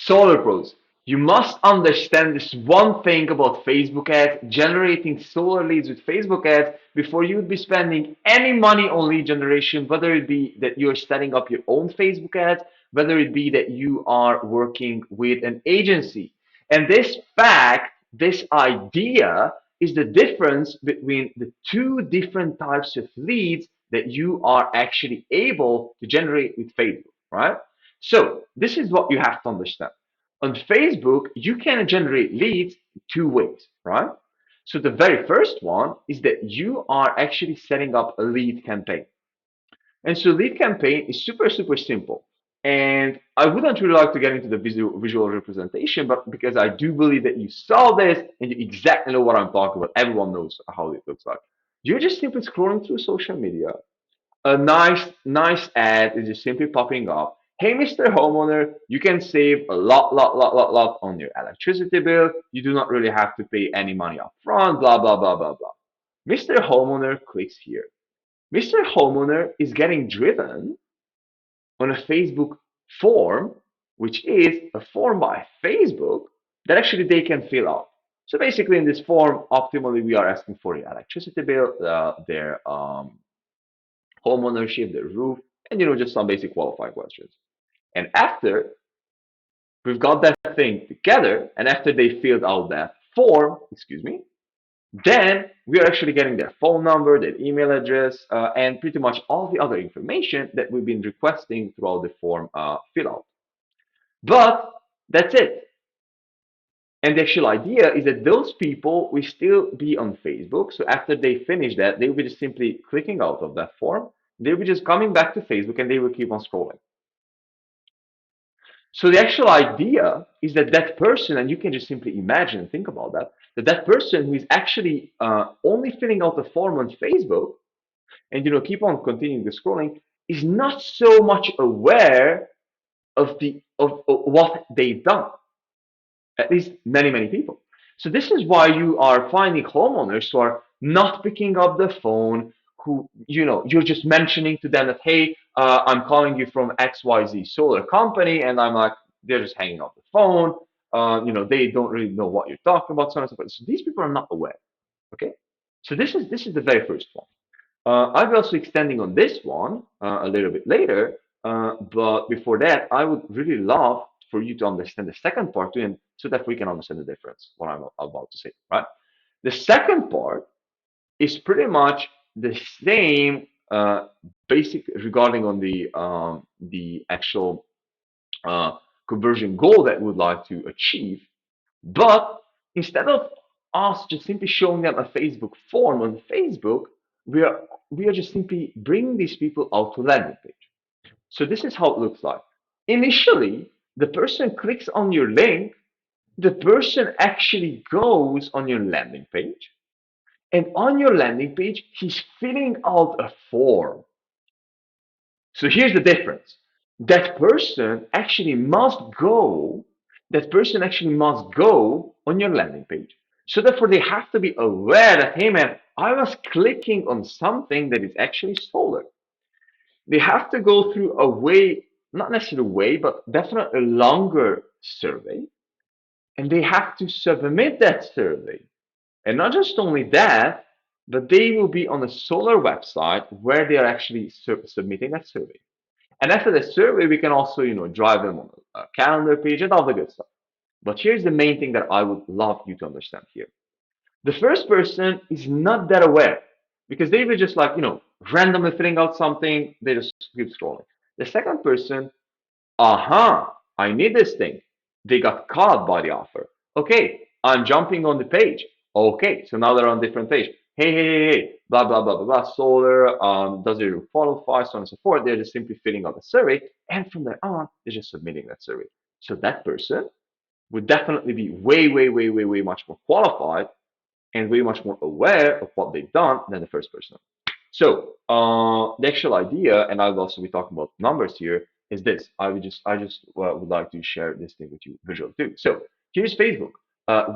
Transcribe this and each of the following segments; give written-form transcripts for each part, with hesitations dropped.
Solar pros. You must understand this one thing about Facebook ads, generating solar leads with Facebook ads before you would be spending any money on lead generation, whether it be that you're setting up your own Facebook ads, whether it be that you are working with an agency. And this fact, this idea is the difference between the two different types of leads that you are actually able to generate with Facebook, right? So this is what you have to understand. On Facebook, you can generate leads two ways, right? So the very first one is that you are actually setting up a lead campaign. And so lead campaign is super, super simple. And I wouldn't really like to get into the visual representation, but because I do believe that you saw this and you exactly know what I'm talking about, everyone knows how it looks like. You're just simply scrolling through social media, a nice ad is just simply popping up. Hey, Mr. Homeowner, you can save a lot on your electricity bill. You do not really have to pay any money up front, blah, blah, blah, blah, blah. Mr. Homeowner clicks here. Mr. Homeowner is getting driven on a Facebook form, which is a form by Facebook that actually they can fill out. So basically, in this form, optimally, we are asking for the electricity bill, their home ownership, the roof, and just some basic qualifying questions. And after we've got that thing together, and after they filled out that form, excuse me, then we are actually getting their phone number, their email address, and pretty much all the other information that we've been requesting throughout the form fill out. But that's it. And the actual idea is that those people will still be on Facebook. So after they finish that, they will be just simply clicking out of that form. They will be just coming back to Facebook and they will keep on scrolling. So the actual idea is that that person, and you can just simply imagine and think about that, that person who is actually only filling out the form on Facebook and keep on continuing the scrolling is not so much aware of what they've done. At least many people. So this is why you are finding homeowners who are not picking up the phone, who you're just mentioning to them that, hey, I'm calling you from XYZ solar company, and I'm like, they're just hanging up the phone. They don't really know what you're talking about, so on and so forth. So these people are not aware. Okay, so this is the very first one. I'll be also extending on this one a little bit later, but before that, I would really love for you to understand the second part too, and so that we can understand the difference, what I'm about to say, right? The second part is pretty much the same basic regarding on the actual uh, conversion goal that we would like to achieve, but instead of us just simply showing them a Facebook form on Facebook, we are we are just simply bringing these people out to landing page. So this is how it looks like. Initially, the person clicks on your link, the person actually goes on your landing page, and on your landing page, he's filling out a form. So here's the difference. That person actually must go, that person actually must go on your landing page. So therefore they have to be aware that, hey man, I was clicking on something that is actually solar. They have to go through a way, not necessarily a way, but definitely a longer survey. And they have to submit that survey. And not just only that, but they will be on a solar website where they are actually submitting that survey. And after the survey, we can also, drive them on a calendar page and all the good stuff. But here's the main thing that I would love you to understand here. The first person is not that aware because they were just like, randomly filling out something, they just keep scrolling. The second person, I need this thing. They got caught by the offer. Okay, I'm jumping on the page. Okay, so now they're on a different page. Hey, blah, blah, blah, blah, blah, solar, does it qualify, so on and so forth. They're just simply filling out the survey. And from there on, they're just submitting that survey. So that person would definitely be way much more qualified and way much more aware of what they've done than the first person. So the actual idea, and I'll also be talking about numbers here, is this. I just would like to share this thing with you visually too. So here's Facebook.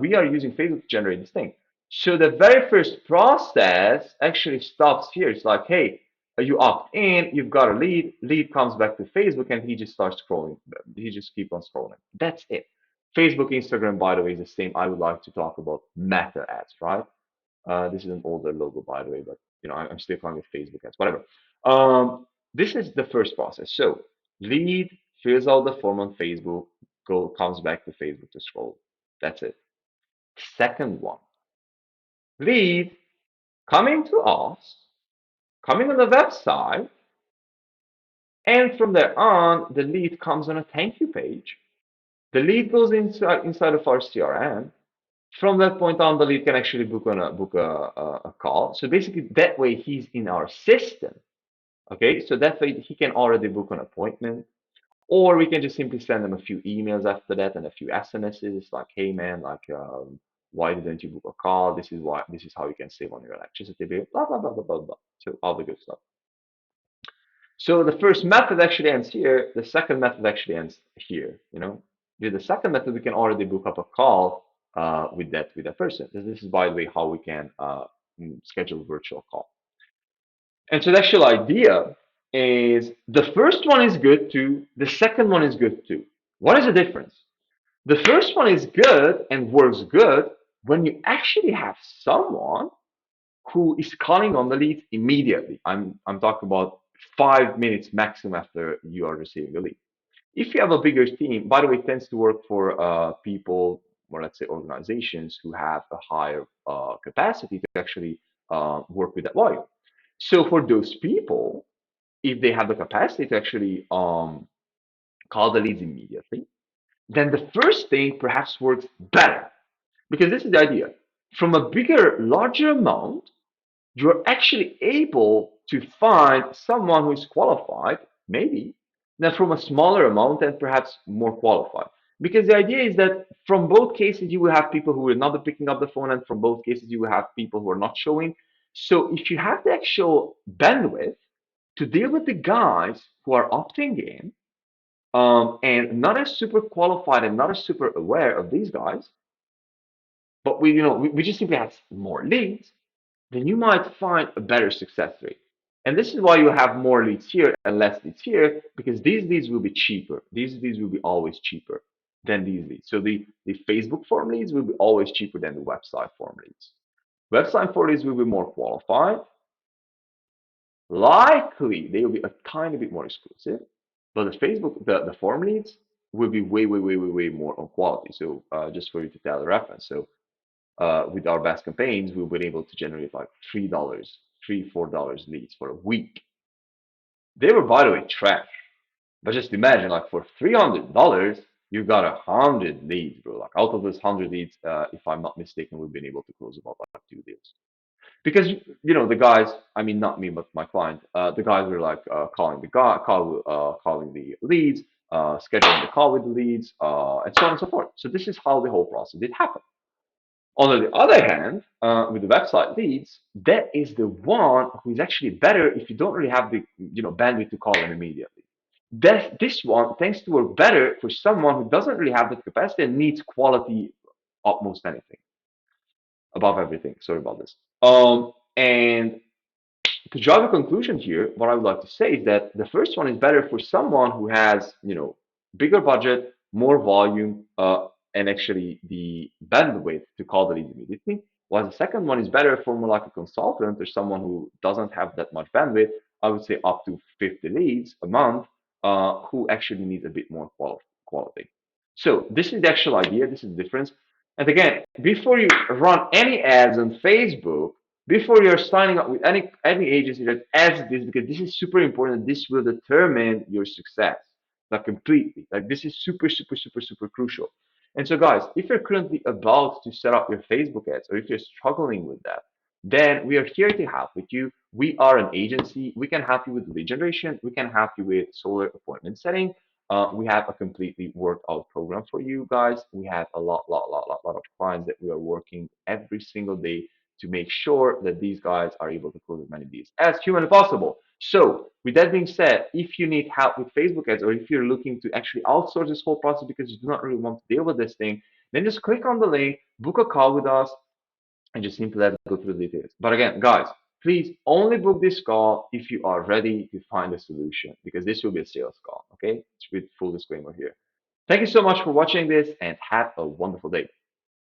We are using Facebook to generate this thing. So the very first process actually stops here. It's like, hey, You opt in, you've got a lead comes back to Facebook, and he just starts scrolling. He just keeps on scrolling. That's it. Facebook, Instagram, by the way, is the same. I would like to talk about meta ads, right? This is an older logo, by the way, but I'm still calling it Facebook ads, whatever. This is the first process. So lead fills out the form on Facebook, comes back to Facebook to scroll. That's it. Second one, lead coming to us, coming on the website, and from there on, the lead comes on a thank you page. The lead goes inside of our CRM. From that point on, the lead can actually book a call. So basically, that way he's in our system. Okay, so that way he can already book an appointment, or we can just simply send them a few emails after that and a few SMSs like, "Hey man, like, why didn't you book a call? This is why. This is how you can save on your electricity bill." Blah blah blah blah blah blah. So all the good stuff. So the first method actually ends here. The second method actually ends here. With the second method, we can already book up a call with that person. This is, by the way, how we can schedule a virtual call. And so the actual idea is the first one is good too. The second one is good too. What is the difference? The first one is good and works good when you actually have someone who is calling on the lead immediately. I'm talking about 5 minutes maximum after you are receiving a lead. If you have a bigger team, by the way, it tends to work for people, or let's say organizations, who have a higher capacity to actually work with that volume. So for those people, if they have the capacity to actually call the leads immediately, then the first thing perhaps works better. Because this is the idea. From a larger amount, you're actually able to find someone who is qualified, maybe, than from a smaller amount and perhaps more qualified. Because the idea is that from both cases, you will have people who will not be picking up the phone, and from both cases, you will have people who are not showing. So if you have the actual bandwidth to deal with the guys who are opting in, and not as super qualified and not as super aware of these guys, but we just simply have more leads, then you might find a better success rate. And this is why you have more leads here and less leads here, because these leads will be cheaper. These leads will be always cheaper than these leads. So the Facebook form leads will be always cheaper than the website form leads. Website form leads will be more qualified. Likely they will be a tiny bit more exclusive, but the form leads will be way, way, way, way, way more on quality. So just for you to tell the reference. So with our best campaigns, we've been able to generate like $3, $4 leads for a week. They were, by the way, trash. But just imagine, like, for $300, you got 100 leads, bro. Like, out of those 100 leads, if I'm not mistaken, we've been able to close about like 2 deals. Because the guys, I mean, not me, but my client, the guys were like calling the leads, scheduling the call with the leads, and so on and so forth. So this is how the whole process did happen. On the other hand, with the website leads, that is the one who is actually better if you don't really have the bandwidth to call them immediately. This one tends to work better for someone who doesn't really have that capacity and needs quality utmost anything, above everything. Sorry about this. And to draw the conclusion here, what I would like to say is that the first one is better for someone who has, bigger budget, more volume, and actually the bandwidth to call the lead immediately. While the second one is better for more like a consultant or someone who doesn't have that much bandwidth. I would say up to 50 leads a month, who actually needs a bit more quality. So this is the actual idea. This is the difference. And again, before you run any ads on Facebook, before you're signing up with any agency that adds this, because this is super important, this will determine your success, like completely. Like this is super, super, super, super crucial. And so guys, if you're currently about to set up your Facebook ads, or if you're struggling with that, then we are here to help with you. We are an agency. We can help you with lead generation. We can help you with solar appointment setting. We have a completely worked out program for you guys. We have a lot of clients that we are working every single day to make sure that these guys are able to close as many deals as humanly possible. So with that being said, if you need help with Facebook ads, or if you're looking to actually outsource this whole process because you do not really want to deal with this thing, then just click on the link, book a call with us, and just simply let us go through the details. But again, guys, Please only book this call if you are ready to find a solution, because this will be a sales call. Okay, with full disclaimer here. Thank you so much for watching this, and have a wonderful day.